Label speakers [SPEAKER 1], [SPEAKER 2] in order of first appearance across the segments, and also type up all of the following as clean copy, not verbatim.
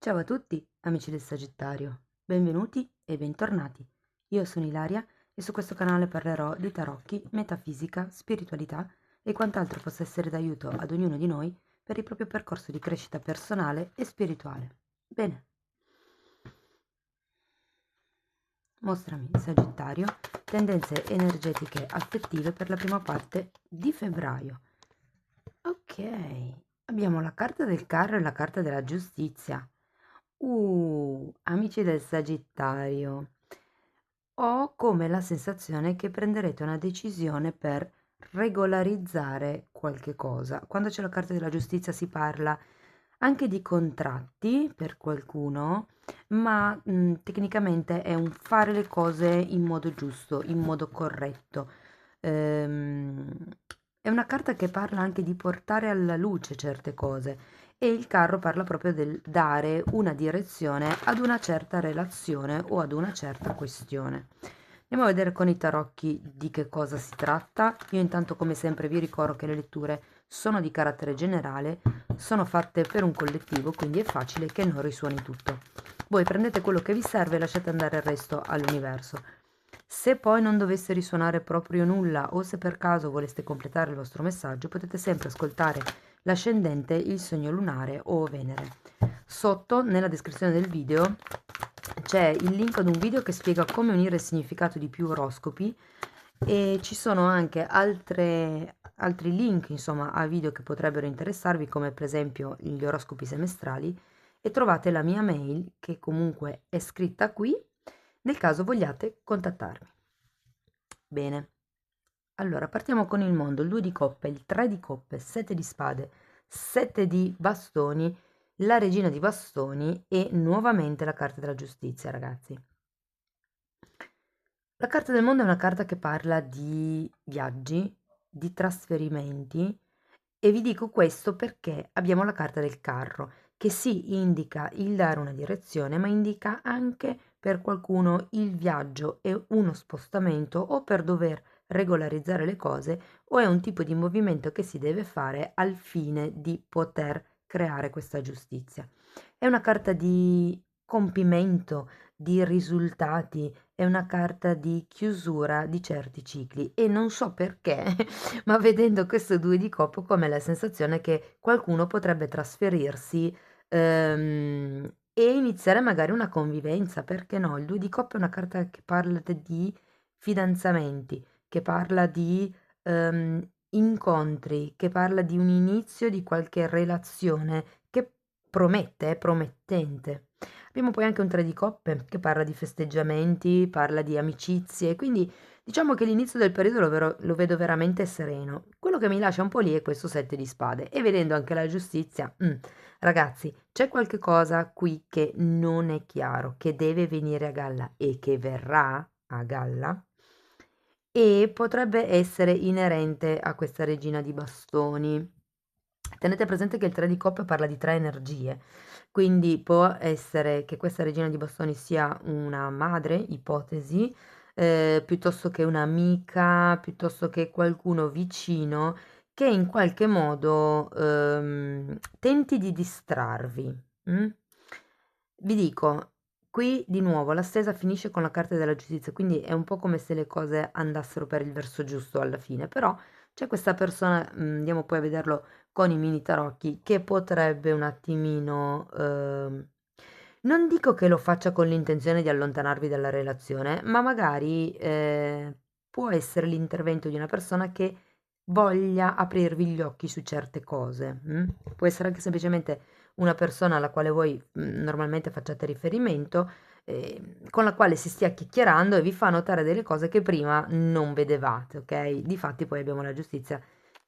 [SPEAKER 1] Ciao a tutti, amici del Sagittario, benvenuti e bentornati. Io sono Ilaria e su questo canale parlerò di tarocchi, metafisica, spiritualità e quant'altro possa essere d'aiuto ad ognuno di noi per il proprio percorso di crescita personale e spirituale. Bene, mostrami, Sagittario, tendenze energetiche affettive per la prima parte di febbraio. Ok, abbiamo la carta del carro e la carta della giustizia. Amici del Sagittario, ho come la sensazione che prenderete una decisione per regolarizzare qualche cosa. Quando c'è la carta della giustizia si parla anche di contratti per qualcuno, ma tecnicamente è un fare le cose in modo giusto, in modo corretto. Ehm, è una carta che parla anche di portare alla luce certe cose e il carro parla proprio del dare una direzione ad una certa relazione o ad una certa questione. Andiamo a vedere con i tarocchi di che cosa si tratta. Io intanto come sempre vi ricordo che le letture sono di carattere generale, sono fatte per un collettivo, quindi è facile che non risuoni tutto. Voi prendete quello che vi serve e lasciate andare il resto all'universo. Se poi non dovesse risuonare proprio nulla o se per caso voleste completare il vostro messaggio, potete sempre ascoltare l'ascendente, il segno lunare o Venere. Sotto, nella descrizione del video, c'è il link ad un video che spiega come unire il significato di più oroscopi e ci sono anche altri link, insomma, a video che potrebbero interessarvi, come per esempio gli oroscopi semestrali, e trovate la mia mail che comunque è scritta qui nel caso vogliate contattarmi. Bene, allora partiamo con il mondo, il 2 di coppe, il 3 di coppe, 7 di spade, 7 di bastoni, la regina di bastoni e nuovamente la carta della giustizia, ragazzi. La carta del mondo è una carta che parla di viaggi, di trasferimenti e vi dico questo perché abbiamo la carta del carro che sì indica il dare una direzione, ma indica anche per qualcuno il viaggio e uno spostamento o per dover regolarizzare le cose o è un tipo di movimento che si deve fare al fine di poter creare questa giustizia. È una carta di compimento, di risultati, è una carta di chiusura di certi cicli e non so perché, ma vedendo questo 2 di coppe ho come la sensazione che qualcuno potrebbe trasferirsi e iniziare magari una convivenza, perché no? Il 2 di coppe è una carta che parla di fidanzamenti, che parla di incontri, che parla di un inizio di qualche relazione che promette, è promettente. Abbiamo poi anche un 3 di coppe che parla di festeggiamenti, parla di amicizie, quindi diciamo che l'inizio del periodo lo vedo veramente sereno. Quello che mi lascia un po' lì è questo 7 di spade e vedendo anche la giustizia, ragazzi, c'è qualche cosa qui che non è chiaro, che deve venire a galla e che verrà a galla e potrebbe essere inerente a questa regina di bastoni. Tenete presente che il 3 di coppe parla di 3 energie, quindi può essere che questa regina di bastoni sia una madre, ipotesi, piuttosto che un'amica, piuttosto che qualcuno vicino che in qualche modo tenti di distrarvi. Mm? Vi dico, qui di nuovo la stesa finisce con la carta della giustizia, quindi è un po' come se le cose andassero per il verso giusto alla fine, però c'è questa persona, andiamo poi a vederlo con i mini tarocchi, che potrebbe un attimino, non dico che lo faccia con l'intenzione di allontanarvi dalla relazione, ma magari può essere l'intervento di una persona che voglia aprirvi gli occhi su certe cose. Può essere anche semplicemente una persona alla quale voi normalmente facciate riferimento, con la quale si stia chiacchierando e vi fa notare delle cose che prima non vedevate, ok? Difatti poi abbiamo la giustizia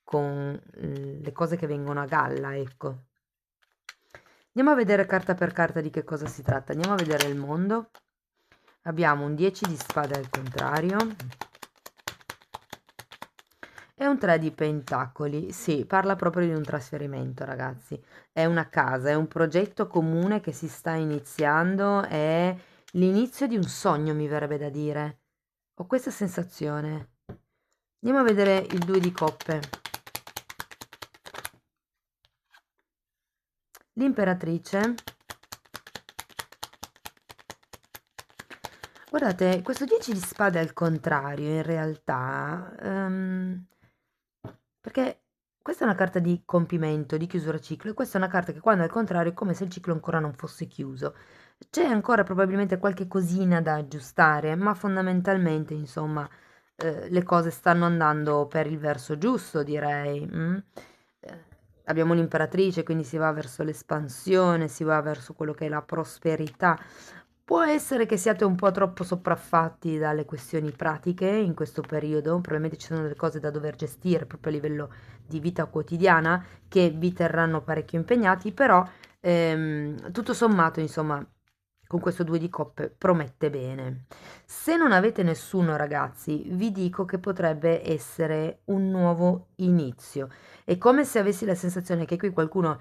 [SPEAKER 1] con le cose che vengono a galla, ecco. Andiamo a vedere carta per carta di che cosa si tratta. Andiamo a vedere il mondo. Abbiamo un 10 di spade al contrario. È un 3 di pentacoli, sì, parla proprio di un trasferimento, ragazzi. È una casa, è un progetto comune che si sta iniziando, è l'inizio di un sogno, mi verrebbe da dire. Ho questa sensazione. Andiamo a vedere il 2 di coppe. L'imperatrice, Guardate, questo 10 di spade al contrario, in realtà, perché questa è una carta di compimento, di chiusura ciclo, e questa è una carta che quando è al contrario è come se il ciclo ancora non fosse chiuso. C'è ancora probabilmente qualche cosina da aggiustare, ma fondamentalmente, insomma, le cose stanno andando per il verso giusto, direi. Eh, Abbiamo un'imperatrice, quindi si va verso l'espansione, si va verso quello che è la prosperità. Può essere che siate un po' troppo sopraffatti dalle questioni pratiche in questo periodo, probabilmente ci sono delle cose da dover gestire proprio a livello di vita quotidiana che vi terranno parecchio impegnati, però tutto sommato, insomma, con questo 2 di coppe promette bene. Se non avete nessuno, ragazzi, vi dico che potrebbe essere un nuovo inizio. È come se avessi la sensazione che qui qualcuno,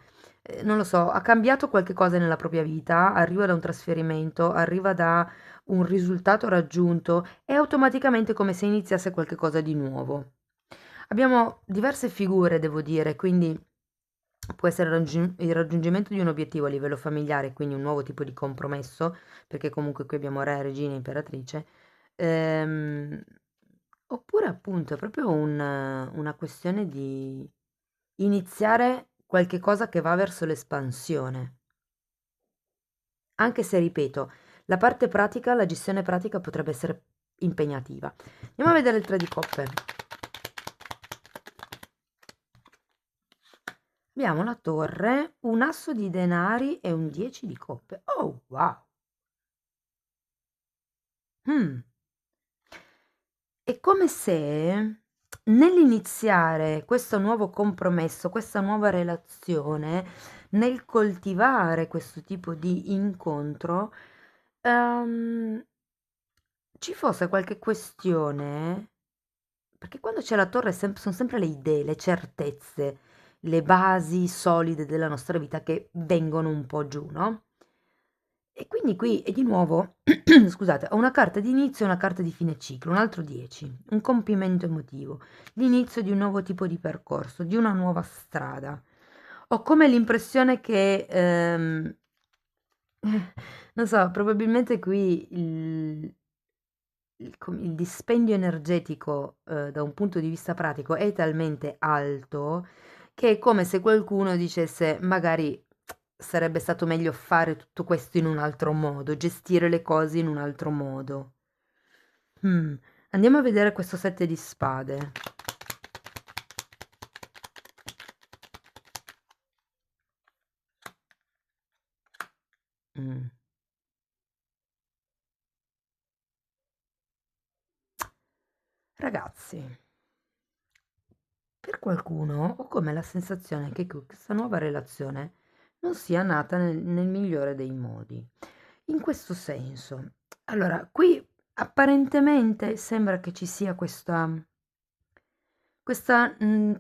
[SPEAKER 1] non lo so, ha cambiato qualche cosa nella propria vita, arriva da un trasferimento, arriva da un risultato raggiunto e automaticamente come se iniziasse qualche cosa di nuovo. Abbiamo diverse figure, devo dire, quindi può essere il raggiungimento di un obiettivo a livello familiare, quindi un nuovo tipo di compromesso, perché comunque qui abbiamo re, regina, imperatrice, ehm, oppure appunto è proprio una questione di iniziare qualche cosa che va verso l'espansione. Anche se, ripeto, la parte pratica, la gestione pratica potrebbe essere impegnativa. Andiamo a vedere il 3 di coppe. Abbiamo la torre, un asso di denari e un 10 di coppe. Oh, wow! Mm. È come se nell'iniziare questo nuovo compromesso, questa nuova relazione, nel coltivare questo tipo di incontro, ehm, ci fosse qualche questione, perché quando c'è la torre sono sempre le idee, le certezze, le basi solide della nostra vita che vengono un po' giù, no? E quindi qui è di nuovo, scusate, ho una carta di inizio e una carta di fine ciclo, un altro 10, un compimento emotivo, l'inizio di un nuovo tipo di percorso, di una nuova strada. Ho come l'impressione che, non so, probabilmente qui il dispendio energetico, da un punto di vista pratico è talmente alto che è come se qualcuno dicesse: "Magari sarebbe stato meglio fare tutto questo in un altro modo, gestire le cose in un altro modo". Mh, Andiamo a vedere questo 7 di spade. Mh. Ragazzi, per qualcuno ho come la sensazione che questa nuova relazione non sia nata nel migliore dei modi. In questo senso, allora, qui apparentemente sembra che ci sia questa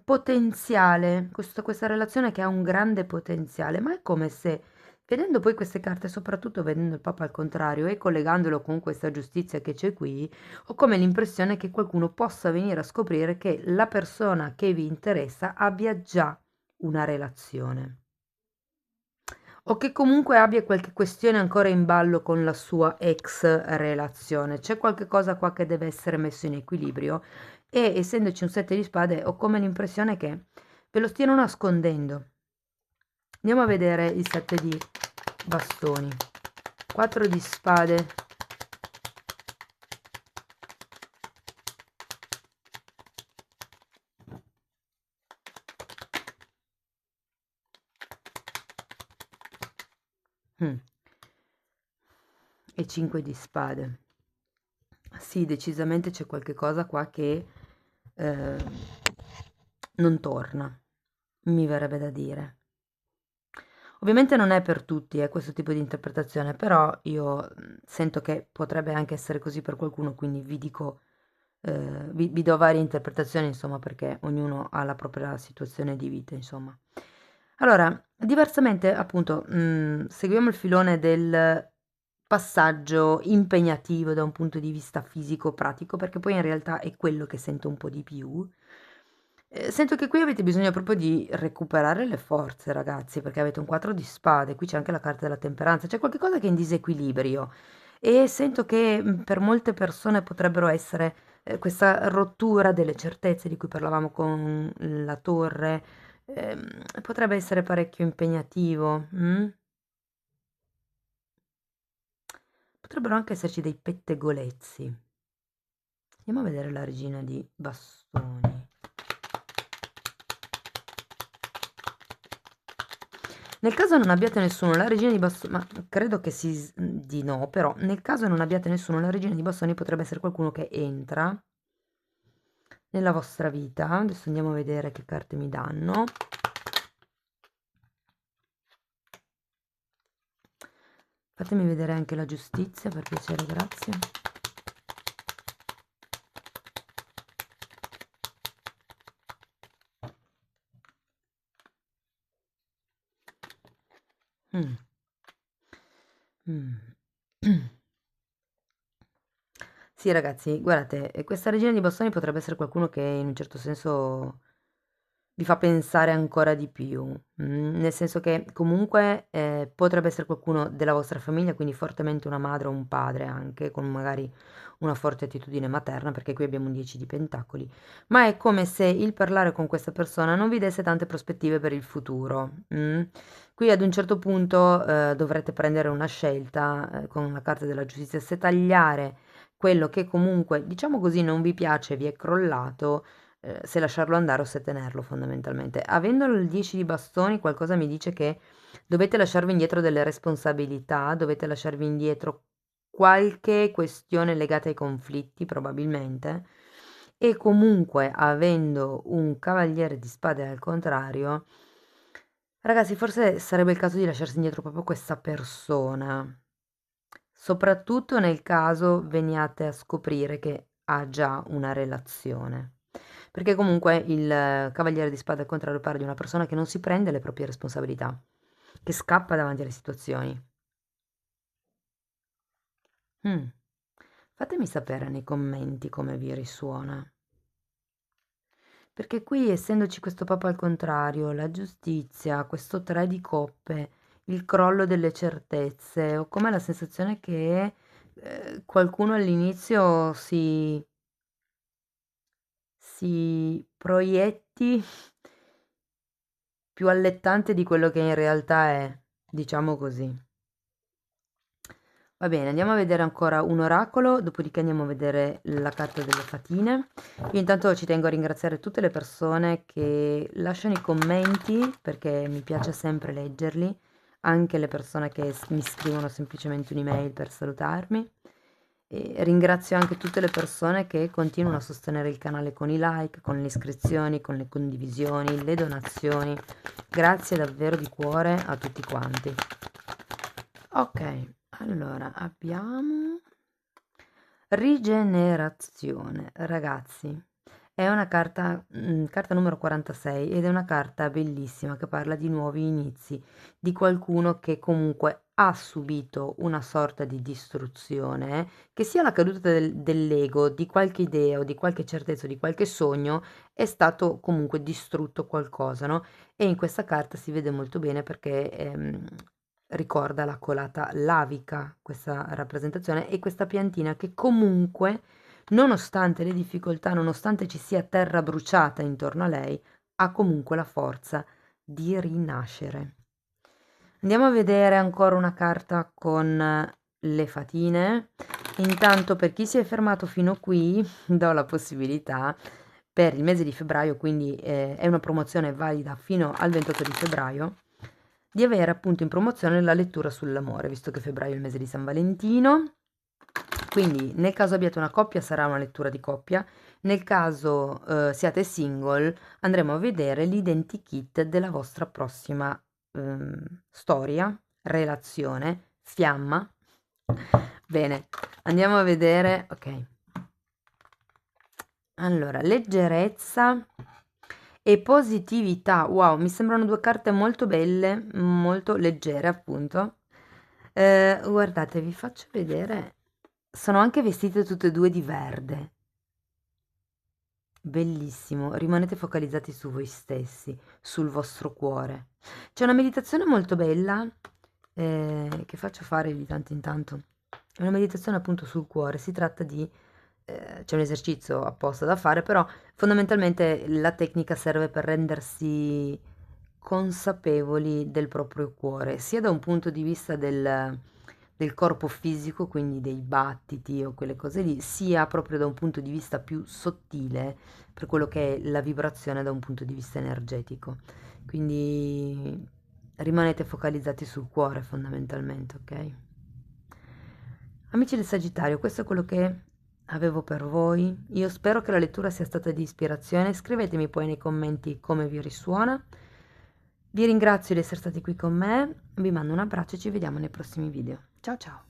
[SPEAKER 1] potenziale, questa relazione che ha un grande potenziale, ma è come se, vedendo poi queste carte, soprattutto vedendo il Papa al contrario e collegandolo con questa giustizia che c'è qui, ho come l'impressione che qualcuno possa venire a scoprire che la persona che vi interessa abbia già una relazione. O che comunque abbia qualche questione ancora in ballo con la sua ex relazione. C'è qualche cosa qua che deve essere messo in equilibrio e essendoci un 7 di spade ho come l'impressione che ve lo stiano nascondendo. Andiamo a vedere il 7 di bastoni. 4 di spade. Mm. E 5 di spade. Sì, decisamente c'è qualche cosa qua che eh, non torna, mi verrebbe da dire. Ovviamente non è per tutti, questo tipo di interpretazione, però io sento che potrebbe anche essere così per qualcuno, quindi vi dico, vi do varie interpretazioni, insomma, perché ognuno ha la propria situazione di vita, insomma. Allora, diversamente, appunto, seguiamo il filone del passaggio impegnativo da un punto di vista fisico, pratico, perché poi in realtà è quello che sento un po' di più. Sento che qui avete bisogno proprio di recuperare le forze, ragazzi, perché avete un 4 di spade, qui c'è anche la carta della temperanza, c'è qualche cosa che è in disequilibrio e sento che per molte persone potrebbero essere questa rottura delle certezze di cui parlavamo con la torre, potrebbe essere parecchio impegnativo. Mm? Potrebbero anche esserci dei pettegolezzi. Andiamo a vedere la regina di bastoni. Nel caso non abbiate nessuno, la regina di bastoni, ma credo che di no, però nel caso non abbiate nessuno, la regina di bastoni potrebbe essere qualcuno che entra nella vostra vita. Adesso andiamo a vedere che carte mi danno. Fatemi vedere anche la giustizia, per piacere, grazie. Mm. Mm. Sì, ragazzi, guardate, questa regina di bastoni potrebbe essere qualcuno che in un certo senso vi fa pensare ancora di più, nel senso che comunque potrebbe essere qualcuno della vostra famiglia, quindi fortemente una madre o un padre anche, con magari una forte attitudine materna, perché qui abbiamo un 10 di pentacoli, ma è come se il parlare con questa persona non vi desse tante prospettive per il futuro. Qui ad un certo punto dovrete prendere una scelta con la carta della giustizia, se tagliare quello che comunque, diciamo così, non vi piace, vi è crollato, se lasciarlo andare o se tenerlo fondamentalmente. Avendo il 10 di bastoni, qualcosa mi dice che dovete lasciarvi indietro delle responsabilità, dovete lasciarvi indietro qualche questione legata ai conflitti, probabilmente, e comunque avendo un cavaliere di spade al contrario, ragazzi, forse sarebbe il caso di lasciarsi indietro proprio questa persona, soprattutto nel caso veniate a scoprire che ha già una relazione. Perché comunque il cavaliere di spade al contrario parla di una persona che non si prende le proprie responsabilità, che scappa davanti alle situazioni. Mm. Fatemi sapere nei commenti come vi risuona. Perché qui, essendoci questo Papa al contrario, la giustizia, questo tre di coppe, il crollo delle certezze, ho come la sensazione che qualcuno all'inizio si proietti più allettante di quello che in realtà è, diciamo così. Va bene, andiamo a vedere ancora un oracolo, dopodiché andiamo a vedere la carta delle fatine. Io intanto ci tengo a ringraziare tutte le persone che lasciano i commenti, perché mi piace sempre leggerli, anche le persone che mi scrivono semplicemente un'email per salutarmi. E ringrazio anche tutte le persone che continuano a sostenere il canale con i like, con le iscrizioni, con le condivisioni, le donazioni. Grazie davvero di cuore a tutti quanti. Ok, allora abbiamo rigenerazione, ragazzi. È una carta, carta numero 46 ed è una carta bellissima che parla di nuovi inizi, di qualcuno che comunque ha subito una sorta di distruzione, che sia la caduta dell'ego, di qualche idea o di qualche certezza o di qualche sogno, è stato comunque distrutto qualcosa, no? E in questa carta si vede molto bene perché ricorda la colata lavica, questa rappresentazione, e questa piantina che comunque, nonostante le difficoltà, nonostante ci sia terra bruciata intorno a lei, ha comunque la forza di rinascere. Andiamo a vedere ancora una carta con le fatine. Intanto per chi si è fermato fino qui do la possibilità per il mese di febbraio, quindi è una promozione valida fino al 28 di febbraio, di avere appunto in promozione la lettura sull'amore, visto che febbraio è il mese di San Valentino. Quindi nel caso abbiate una coppia sarà una lettura di coppia, nel caso siate single andremo a vedere l'identikit della vostra prossima storia, relazione, fiamma. Bene, andiamo a vedere, ok. Allora, leggerezza e positività. Wow, mi sembrano due carte molto belle, molto leggere, appunto. Guardate, vi faccio vedere. Sono anche vestite tutte e due di verde. Bellissimo, rimanete focalizzati su voi stessi, sul vostro cuore. C'è una meditazione molto bella che faccio fare di tanto in tanto È una meditazione appunto sul cuore, si tratta di c'è un esercizio apposta da fare, però fondamentalmente la tecnica serve per rendersi consapevoli del proprio cuore, sia da un punto di vista del corpo fisico, quindi dei battiti o quelle cose lì, sia proprio da un punto di vista più sottile, per quello che è la vibrazione da un punto di vista energetico. Quindi rimanete focalizzati sul cuore fondamentalmente, ok? Amici del Sagittario, questo è quello che avevo per voi. Io spero che la lettura sia stata di ispirazione. Scrivetemi poi nei commenti come vi risuona. Vi ringrazio di essere stati qui con me, vi mando un abbraccio e ci vediamo nei prossimi video. Ciao ciao!